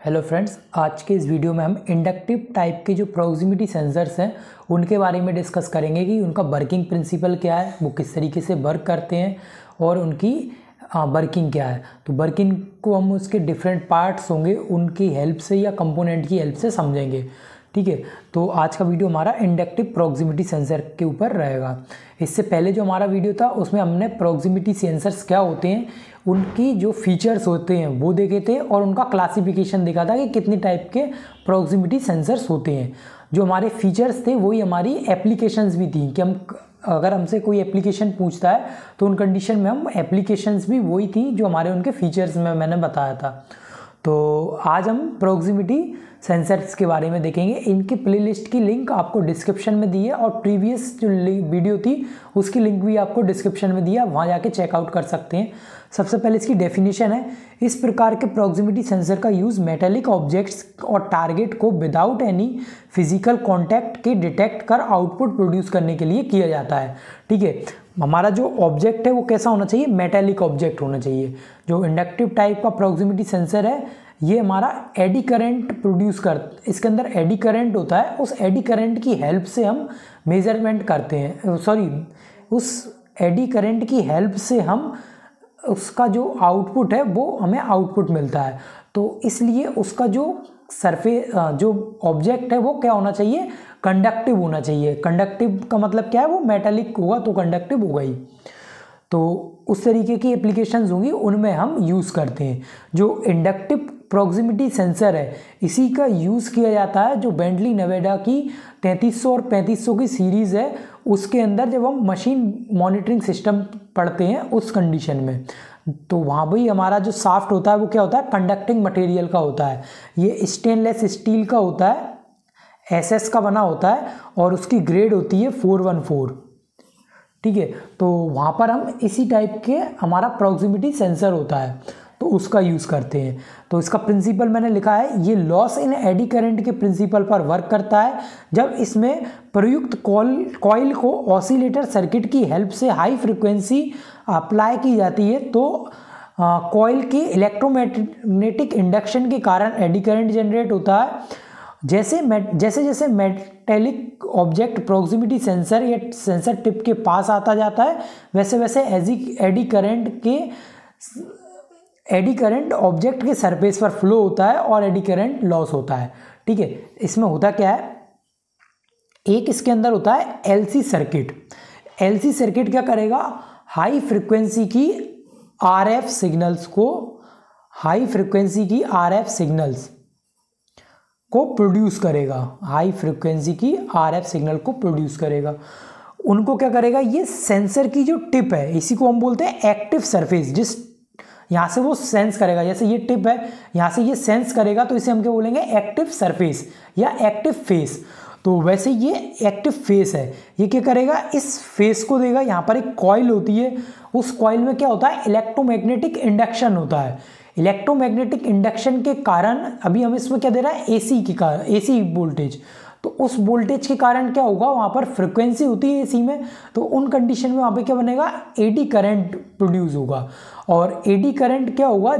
Hello friends, आज के इस वीडियो में हम इंडक्टिव टाइप के जो प्रॉक्सिमिटी सेंसर्स हैं उनके बारे में डिस्कस करेंगे कि उनका वर्किंग प्रिंसिपल क्या है, वो किस तरीके से वर्क करते हैं और उनकी वर्किंग क्या है। तो वर्किंग को हम उसके डिफरेंट पार्ट्स होंगे उनकी हेल्प से या कंपोनेंट की हेल्प से समझेंगे। ठीक है, तो आज का वीडियो हमारा इंडक्टिव प्रॉक्सिमिटी सेंसर के ऊपर रहेगा। इससे पहले जो हमारा वीडियो था उसमें हमने प्रॉक्सिमिटी सेंसर्स क्या होते हैं, उनकी जो फीचर्स होते हैं वो देखे थे और उनका क्लासिफिकेशन देखा था कि कितनी टाइप के प्रॉक्सिमिटी सेंसर्स होते हैं। जो हमारे फीचर्स थे वही हमारी एप्लीकेशंस भी थी कि हम अगर हमसे कोई एप्लीकेशन पूछता है तो उन कंडीशन में हम एप्लीकेशंस भी वही थी जो हमारे उनके फीचर्स में मैंने बताया था। तो आज हम प्रॉक्सिमिटी सेंसर्स के बारे में देखेंगे। इनकी प्लेलिस्ट की लिंक आपको डिस्क्रिप्शन में दी है और प्रीवियस जो वीडियो थी उसकी लिंक भी आपको डिस्क्रिप्शन में दी है, वहाँ जाके चेकआउट कर सकते हैं। सबसे पहले इसकी डेफिनेशन है, इस प्रकार के प्रॉक्सिमिटी सेंसर का यूज़ मेटेलिक ऑब्जेक्ट्स और टारगेट को विदाउट एनी फिजिकल कॉन्टैक्ट के डिटेक्ट कर आउटपुट प्रोड्यूस करने के लिए किया जाता है। ठीक है, हमारा जो ऑब्जेक्ट है वो कैसा होना चाहिए, मेटेलिक ऑब्जेक्ट होना चाहिए। जो इंडक्टिव टाइप का प्रॉक्सिमिटी सेंसर है ये हमारा एडी करंट प्रोड्यूस इसके अंदर एडी करंट होता है, उस एडी करंट की हेल्प से हम मेजरमेंट करते हैं, उस एडी करंट की हेल्प से हम उसका जो आउटपुट है वो हमें आउटपुट मिलता है। तो इसलिए उसका जो जो ऑब्जेक्ट है वो क्या होना चाहिए, कंडक्टिव होना चाहिए। कंडक्टिव का मतलब क्या है, वो मेटेलिक होगा तो कंडक्टिव होगा ही। तो उस तरीके की एप्लीकेशंस होंगी उनमें हम यूज़ करते हैं। जो इंडक्टिव प्रॉक्सिमिटी सेंसर है इसी का यूज़ किया जाता है जो बेंटली नवेडा की 3300 और 3500 की सीरीज़ है उसके अंदर जब हम मशीन मॉनिटरिंग सिस्टम पढ़ते हैं उस कंडीशन में। तो वहाँ भी हमारा जो शाफ्ट होता है वो क्या होता है, कंडक्टिंग मटेरियल का होता है। ये स्टेनलेस स्टील का होता है, एसएस का बना होता है और उसकी ग्रेड होती है 414। ठीक है, तो वहाँ पर हम इसी टाइप के हमारा प्रॉक्सिमिटी सेंसर होता है तो उसका यूज़ करते हैं। तो इसका प्रिंसिपल मैंने लिखा है, ये लॉस इन एडी करंट के प्रिंसिपल पर वर्क करता है। जब इसमें प्रयुक्त कॉइल को ऑसिलेटर सर्किट की हेल्प से हाई फ्रिक्वेंसी अप्लाई की जाती है तो कॉइल के इलेक्ट्रोमैग्नेटिक इंडक्शन के कारण एडी करंट जनरेट होता है। जैसे जैसे मेटेलिक ऑब्जेक्ट प्रॉक्सिमिटी सेंसर या सेंसर टिप के पास आता जाता है वैसे वैसे एडी करंट ऑब्जेक्ट के सरफेस पर फ्लो होता है और एडी करंट लॉस होता है। ठीक है, इसमें होता क्या है, एक इसके अंदर होता है एलसी सर्किट। एलसी सर्किट क्या करेगा, हाई फ्रिक्वेंसी की आरएफ सिग्नल्स को प्रोड्यूस करेगा, हाई फ्रिक्वेंसी की आरएफ सिग्नल को प्रोड्यूस करेगा। उनको क्या करेगा, ये सेंसर की जो टिप है इसी को हम बोलते हैं एक्टिव सरफेस। जिस यहाँ से वो सेंस करेगा, जैसे ये टिप है यहाँ से ये सेंस करेगा तो इसे हम क्या बोलेंगे, एक्टिव सरफेस या एक्टिव फेस। तो वैसे ये एक्टिव फेस है, ये क्या करेगा, इस फेस को देगा। यहाँ पर एक कॉइल होती है, उस कॉइल में क्या होता है, इलेक्ट्रोमैग्नेटिक इंडक्शन होता है। इलेक्ट्रोमैग्नेटिक इंडक्शन के कारण अभी हम इसमें क्या दे रहा है, एसी वोल्टेज। तो उस वोल्टेज के कारण क्या होगा, वहाँ पर फ्रिक्वेंसी होती है एसी में, तो उन कंडीशन में वहाँ पे क्या बनेगा, एडी करंट प्रोड्यूस होगा। और एडी करंट क्या होगा,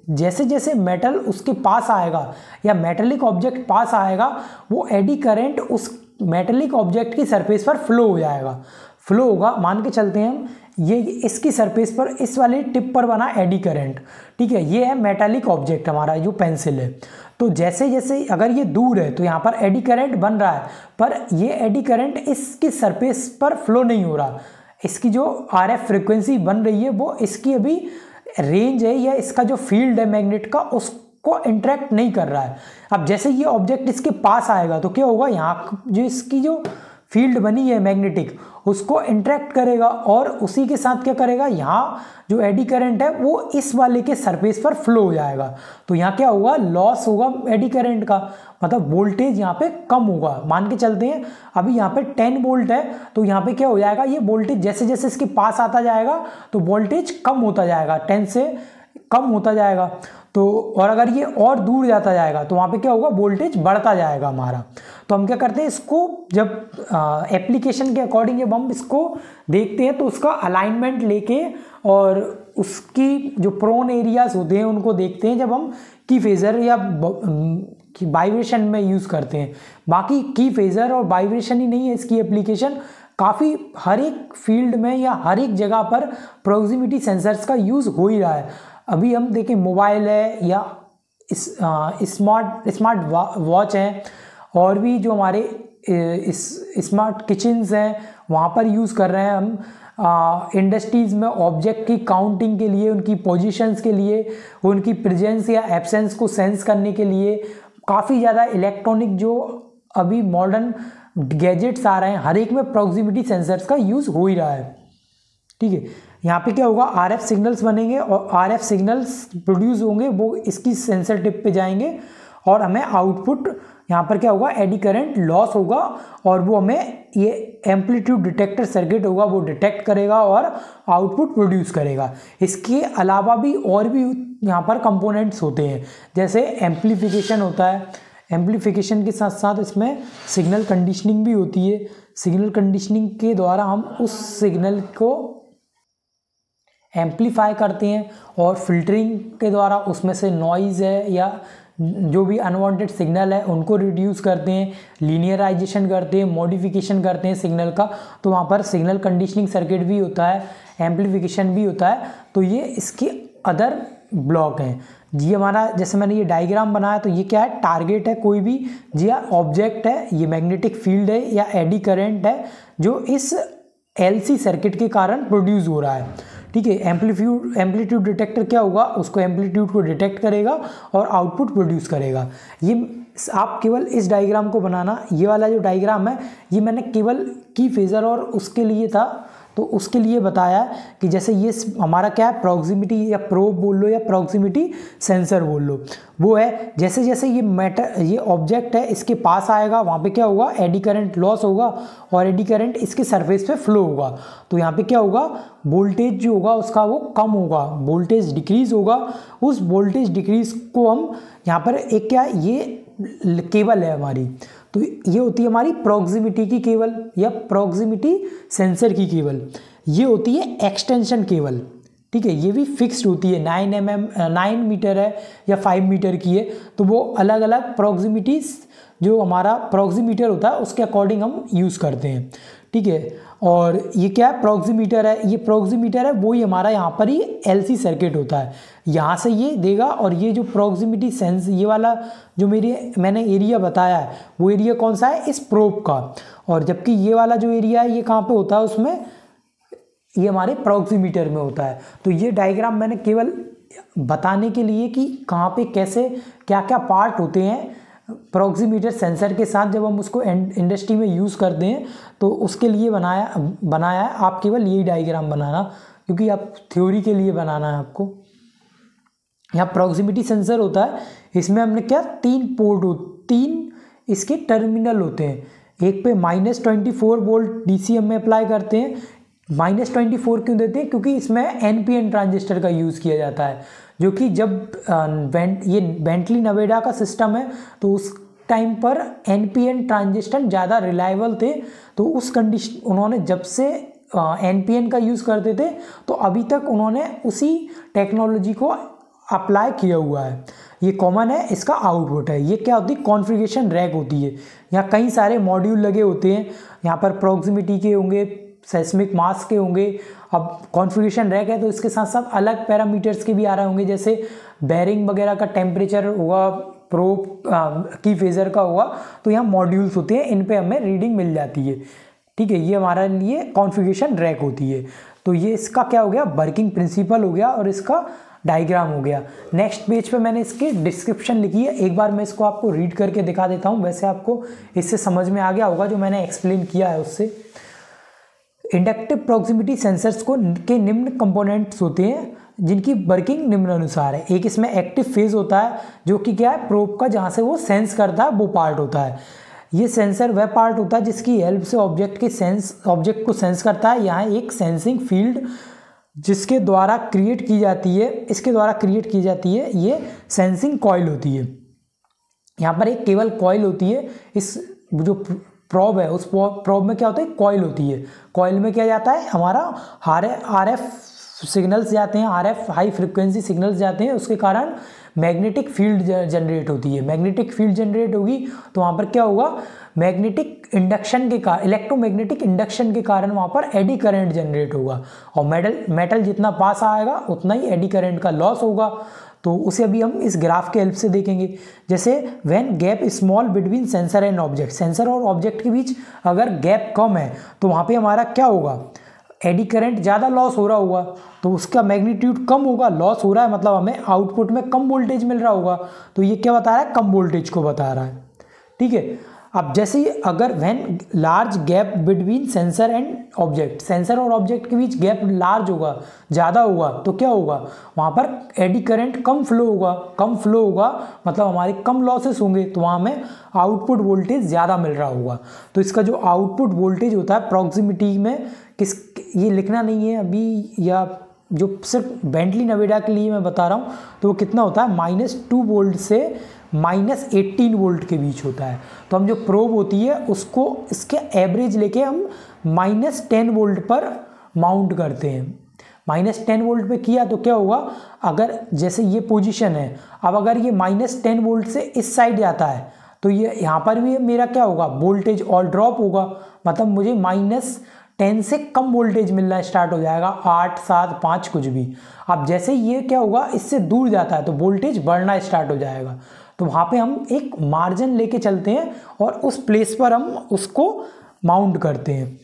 जैसे जैसे मेटल उसके पास आएगा या मेटेलिक ऑब्जेक्ट पास आएगा वो एडी करंट उस मेटेलिक ऑब्जेक्ट की सरफेस पर फ्लो होगा। मान के चलते हैं हम, ये इसकी सरफेस पर इस वाली टिप पर बना एडी करंट। ठीक है, ये है मेटेलिक ऑब्जेक्ट हमारा जो पेंसिल है। तो जैसे जैसे अगर ये दूर है तो यहाँ पर एडी करंट बन रहा है, पर ये एडी करंट इसकी सरफेस पर फ्लो नहीं हो रहा। इसकी जो आरएफ फ्रिक्वेंसी बन रही है वो इसकी अभी रेंज है या इसका जो फील्ड है मैग्नेट का उसको इंटरेक्ट नहीं कर रहा है। अब जैसे ये ऑब्जेक्ट इसके पास आएगा तो क्या होगा, यहाँ जो इसकी जो फील्ड बनी है मैग्नेटिक उसको इंटरेक्ट करेगा और उसी के साथ क्या करेगा, यहाँ जो एडी करंट है वो इस वाले के सरफेस पर फ्लो हो जाएगा। तो यहाँ क्या होगा, लॉस होगा एडी करंट का, मतलब वोल्टेज यहाँ पे कम होगा। मान के चलते हैं अभी यहाँ पे 10 वोल्ट है तो यहाँ पे क्या हो जाएगा, ये वोल्टेज जैसे जैसे इसके पास आता जाएगा तो वोल्टेज कम होता जाएगा, 10 से कम होता जाएगा। तो और अगर ये और दूर जाता जाएगा तो वहाँ पे क्या होगा, वोल्टेज बढ़ता जाएगा हमारा। तो हम क्या करते हैं, इसको जब एप्लीकेशन के अकॉर्डिंग जब हम इसको देखते हैं तो उसका अलाइनमेंट लेके और उसकी जो प्रोन एरियाज होते हैं उनको देखते हैं जब हम की फेजर या वाइब्रेशन में यूज़ करते हैं। बाकी की फेजर और वाइब्रेशन ही नहीं है, इसकी एप्लीकेशन काफ़ी हर एक फील्ड में या हर एक जगह पर प्रॉक्सिमिटी सेंसर्स का यूज़ हो ही रहा है। अभी हम देखें मोबाइल है या स्मार्ट वॉच हैं और भी जो हमारे स्मार्ट किचन्स हैं वहाँ पर यूज़ कर रहे हैं हम। इंडस्ट्रीज़ में ऑब्जेक्ट की काउंटिंग के लिए, उनकी पोजीशंस के लिए, उनकी प्रेजेंस या एब्सेंस को सेंस करने के लिए काफ़ी ज़्यादा इलेक्ट्रॉनिक जो अभी मॉडर्न गैजेट्स आ रहे हैं, हर एक में प्रॉक्सिमिटी सेंसर्स का यूज़ हो ही रहा है। ठीक है, यहाँ पे क्या होगा, आरएफ सिग्नल्स बनेंगे और आरएफ सिग्नल्स प्रोड्यूस होंगे, वो इसकी सेंसर टिप पे जाएंगे और हमें आउटपुट यहाँ पर क्या होगा, एडी करंट लॉस होगा और वो हमें ये एम्पलीट्यूड डिटेक्टर सर्किट होगा वो डिटेक्ट करेगा और आउटपुट प्रोड्यूस करेगा। इसके अलावा भी और भी यहाँ पर कंपोनेंट्स होते हैं, जैसे एम्पलीफिकेशन होता है। एम्पलीफिकेशन के साथ साथ इसमें सिग्नल कंडीशनिंग भी होती है। सिग्नल कंडीशनिंग के द्वारा हम उस सिग्नल को एम्पलीफाई करते हैं और फिल्टरिंग के द्वारा उसमें से नॉइज़ है या जो भी अनवांटेड सिग्नल है उनको रिड्यूस करते हैं, लीनियराइजेशन करते हैं, मॉडिफिकेशन करते हैं सिग्नल का। तो वहाँ पर सिग्नल कंडीशनिंग सर्किट भी होता है, एम्पलीफिकेशन भी होता है। तो ये इसके अदर ब्लॉक हैं। जी हमारा जैसे मैंने ये डायग्राम बनाया तो ये क्या है, टारगेट है कोई भी जी ऑब्जेक्ट है, ये मैग्नेटिक फील्ड है या एडी करंट है जो इस एलसी सर्किट के कारण प्रोड्यूस हो रहा है। ठीक है, एम्पलीट्यूड डिटेक्टर क्या होगा, उसको एम्पलीट्यूड को डिटेक्ट करेगा और आउटपुट प्रोड्यूस करेगा। ये आप केवल इस डायग्राम को बनाना, ये वाला जो डायग्राम है ये मैंने केवल की फेजर और उसके लिए था, तो उसके लिए बताया कि जैसे ये हमारा क्या है, प्रॉक्सिमिटी या प्रोब बोल लो या प्रॉक्सिमिटी सेंसर बोल लो, वो है जैसे जैसे ये ऑब्जेक्ट है इसके पास आएगा वहाँ पे क्या होगा, एडी करंट लॉस होगा और एडी करंट इसके सरफेस पे फ्लो होगा। तो यहाँ पे क्या होगा, वोल्टेज जो होगा उसका वो कम होगा, वोल्टेज डिक्रीज होगा। उस वोल्टेज डिक्रीज को हम यहाँ पर एक क्या, ये केबल है हमारी, तो ये होती है हमारी प्रॉक्सिमिटी की केबल या प्रॉक्सिमिटी सेंसर की केबल। ये होती है एक्सटेंशन केबल। ठीक है, ये भी फिक्स्ड होती है, 9 मीटर है या 5 मीटर की है, तो वो अलग अलग प्रॉक्सिमिटीज जो हमारा प्रॉक्सीमीटर होता है उसके अकॉर्डिंग हम यूज़ करते हैं। ठीक है, और ये क्या है, प्रॉक्सीमीटर है, ये प्रॉक्सीमीटर है वो ही हमारा यहाँ पर ही एलसी सर्किट होता है, यहाँ से ये देगा। और ये जो प्रॉक्सिमिटी सेंस, ये वाला जो मैंने एरिया बताया है वो एरिया कौन सा है, इस प्रोब का। और जबकि ये वाला जो एरिया है ये कहाँ पे होता है, उसमें ये हमारे प्रॉक्सीमीटर में होता है। तो ये डायग्राम मैंने केवल बताने के लिए कि कहाँ पे कैसे क्या क्या पार्ट होते हैं प्रॉक्सीमीटर सेंसर के साथ जब हम उसको इंडस्ट्री में यूज़ करते हैं, तो उसके लिए बनाया है। आप केवल यही डायग्राम बनाना, क्योंकि आप थ्योरी के लिए बनाना है आपको। यहाँ प्रॉक्सिमिटी सेंसर होता है, इसमें हमने क्या 3 इसके टर्मिनल होते हैं। एक पे -24 वोल्ट डीसी हम अप्लाई करते हैं। -24 क्यों देते हैं, क्योंकि इसमें एनपीएन ट्रांजिस्टर का यूज़ किया जाता है, जो कि जब ये बेंटली नवेडा का सिस्टम है तो उस टाइम पर एनपीएन ट्रांजिस्टर ज़्यादा रिलायबल थे। तो उस कंडीशन उन्होंने जब से एनपीएन का यूज़ करते थे तो अभी तक उन्होंने उसी टेक्नोलॉजी को अप्लाई किया हुआ है। ये कॉमन है, इसका आउटपुट है। ये क्या होती है, कॉन्फ़िगरेशन रैक होती है। यहाँ कई सारे मॉड्यूल लगे होते हैं, यहाँ पर प्रॉक्सिमिटी के होंगे, सेस्मिक मास के होंगे। अब कॉन्फ़िगरेशन रैक है तो इसके साथ साथ अलग पैरामीटर्स के भी आ रहे होंगे, जैसे बेरिंग वगैरह का टेम्परेचर होगा, प्रोब की फेजर का होगा। तो यहाँ मॉड्यूल्स होते हैं, इन पे हमें रीडिंग मिल जाती है। ठीक है, ये हमारे लिए कॉन्फ़िगरेशन रैक होती है। तो ये इसका क्या हो गया, वर्किंग प्रिंसिपल हो गया और इसका डायग्राम हो गया। नेक्स्ट पेज पे मैंने इसकी डिस्क्रिप्शन लिखी है, एक बार मैं इसको आपको रीड करके दिखा देता हूँ। वैसे आपको इससे समझ में आ गया होगा जो मैंने एक्सप्लेन किया है उससे। इंडक्टिव प्रॉक्सिमिटी सेंसर्स के निम्न कंपोनेंट्स होते हैं जिनकी वर्किंग निम्नानुसार है। एक इसमें एक्टिव फेज होता है जो कि क्या है, प्रोब का जहाँ से वो सेंस करता है वो पार्ट होता है। ये सेंसर वह पार्ट होता है जिसकी हेल्प से ऑब्जेक्ट को सेंस करता है। यहाँ एक सेंसिंग फील्ड जिसके द्वारा क्रिएट की जाती है, इसके द्वारा क्रिएट की जाती है, ये सेंसिंग कॉइल होती है। यहाँ पर एक केबल कॉइल होती है, इस जो प्रोब है उस प्रोब में क्या होता है, कॉइल होती है। कॉइल में क्या जाता है, हमारा RF सिग्नल्स जाते हैं, RF हाई फ्रिक्वेंसी सिग्नल्स जाते हैं, उसके कारण मैग्नेटिक फील्ड जनरेट होती है। मैग्नेटिक फील्ड जनरेट होगी तो वहाँ पर क्या होगा, मैग्नेटिक इंडक्शन के कारण, इलेक्ट्रोमैग्नेटिक इंडक्शन के कारण वहाँ पर एडी करंट जनरेट होगा, और मेटल जितना पास आएगा उतना ही एडी करंट का लॉस होगा। तो उसे अभी हम इस ग्राफ के हेल्प से देखेंगे। जैसे when gap small between sensor and object, sensor और ऑब्जेक्ट के बीच अगर गैप कम है तो वहाँ पे हमारा क्या होगा, एडी करंट ज़्यादा लॉस हो रहा होगा, तो उसका मैग्नीट्यूड कम होगा। लॉस हो रहा है मतलब हमें आउटपुट में कम वोल्टेज मिल रहा होगा, तो ये क्या बता रहा है, कम वोल्टेज को बता रहा है। ठीक है, अब जैसे अगर when large gap between sensor and object, sensor और ऑब्जेक्ट के बीच गैप लार्ज होगा, ज़्यादा होगा, तो क्या होगा, वहाँ पर एडी करंट कम फ्लो होगा। कम फ्लो होगा मतलब हमारे कम लॉसेस होंगे, तो वहाँ में आउटपुट वोल्टेज ज़्यादा मिल रहा होगा। तो इसका जो आउटपुट वोल्टेज होता है प्रॉक्सिमिटी में ये लिखना नहीं है अभी, या जो सिर्फ बेंटली नवेडा के लिए मैं बता रहा हूँ, तो वो कितना होता है, -2 वोल्ट से -18 वोल्ट के बीच होता है। तो हम जो प्रोब होती है उसको इसके एवरेज लेके हम -10 वोल्ट पर माउंट करते हैं। -10 वोल्ट पे किया तो क्या होगा, अगर जैसे ये पोजीशन है, अब अगर ये -10 वोल्ट से इस साइड जाता है तो ये यहाँ पर भी मेरा क्या होगा, वोल्टेज और ड्रॉप होगा, मतलब मुझे -10 से कम वोल्टेज मिलना स्टार्ट हो जाएगा, 8, 7, 5 कुछ भी। अब जैसे ये क्या होगा, इससे दूर जाता है तो वोल्टेज बढ़ना स्टार्ट हो जाएगा। तो वहाँ पे हम एक मार्जिन लेके चलते हैं और उस प्लेस पर हम उसको माउंट करते हैं।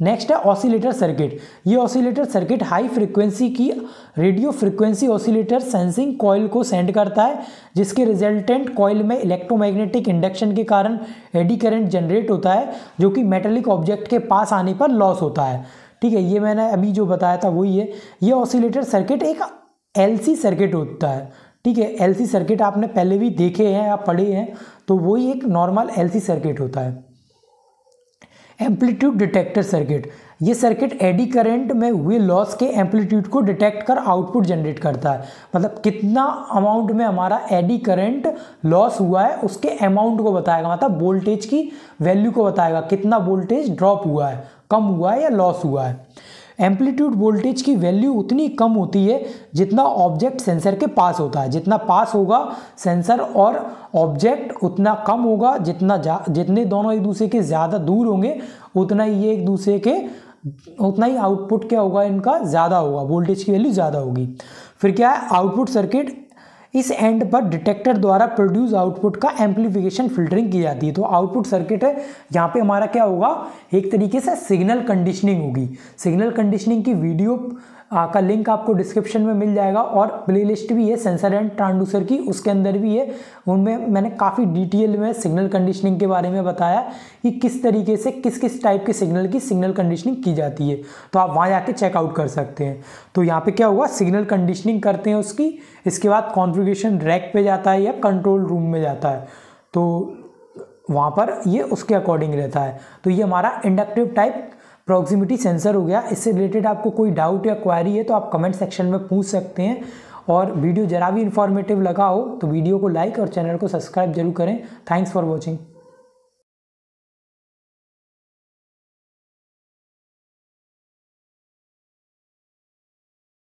नेक्स्ट है ऑसिलेटर सर्किट। ये ऑसिलेटर सर्किट हाई फ्रीक्वेंसी की radio frequency oscillator sensing coil को सेंड करता है, जिसके रिजल्टेंट कॉइल में इलेक्ट्रोमैग्नेटिक इंडक्शन के कारण एडी करंट जनरेट होता है, जो कि मेटेलिक ऑब्जेक्ट के पास आने पर लॉस होता है। ठीक है, ये मैंने अभी जो बताया था वही है। ये ऑसिलेटर सर्किट एक LC सर्किट होता है। ठीक है, LC सर्किट आपने पहले भी देखे हैं या पढ़े हैं, तो वही एक नॉर्मल LC सर्किट होता है। एम्पलीट्यूड डिटेक्टर सर्किट, ये सर्किट एडी करंट में हुए लॉस के एम्पलीट्यूड को डिटेक्ट कर आउटपुट जनरेट करता है। मतलब कितना अमाउंट में हमारा एडी करंट लॉस हुआ है उसके अमाउंट को बताएगा, मतलब वोल्टेज की वैल्यू को बताएगा, कितना वोल्टेज ड्रॉप हुआ है, कम हुआ है या लॉस हुआ है। एम्पलीट्यूड वोल्टेज की वैल्यू उतनी कम होती है जितना ऑब्जेक्ट सेंसर के पास होता है। जितना पास होगा सेंसर और ऑब्जेक्ट उतना कम होगा, जितने दोनों एक दूसरे के ज़्यादा दूर होंगे उतना ही ये एक दूसरे के, उतना ही आउटपुट क्या होगा इनका ज़्यादा होगा, वोल्टेज की वैल्यू ज़्यादा होगी। फिर क्या है, आउटपुट सर्किट, इस एंड पर डिटेक्टर द्वारा प्रोड्यूस आउटपुट का एम्पलीफिकेशन फिल्टरिंग की जाती है। तो आउटपुट सर्किट है, यहाँ पे हमारा क्या होगा, एक तरीके से सिग्नल कंडीशनिंग होगी। सिग्नल कंडीशनिंग की वीडियो का लिंक आपको डिस्क्रिप्शन में मिल जाएगा, और प्लेलिस्ट भी है सेंसर एंड ट्रांसड्यूसर की, उसके अंदर भी है। उनमें मैंने काफ़ी डिटेल में सिग्नल कंडीशनिंग के बारे में बताया कि किस तरीके से किस किस टाइप के सिग्नल की सिग्नल कंडीशनिंग की जाती है, तो आप वहाँ जाके चेकआउट कर सकते हैं। तो यहाँ पे क्या होगा, सिग्नल कंडीशनिंग करते हैं उसकी, इसके बाद कॉन्फ़िगरेशन रैक पे जाता है या कंट्रोल रूम में जाता है, तो वहाँ पर ये उसके अकॉर्डिंग रहता है। तो ये हमारा इंडक्टिव टाइप प्रॉक्सिमिटी सेंसर हो गया। इससे रिलेटेड आपको कोई डाउट या क्वेरी है तो आप कमेंट सेक्शन में पूछ सकते हैं। और वीडियो जरा भी इन्फॉर्मेटिव लगा हो तो वीडियो को लाइक और चैनल को सब्सक्राइब जरूर करें। Thanks for watching.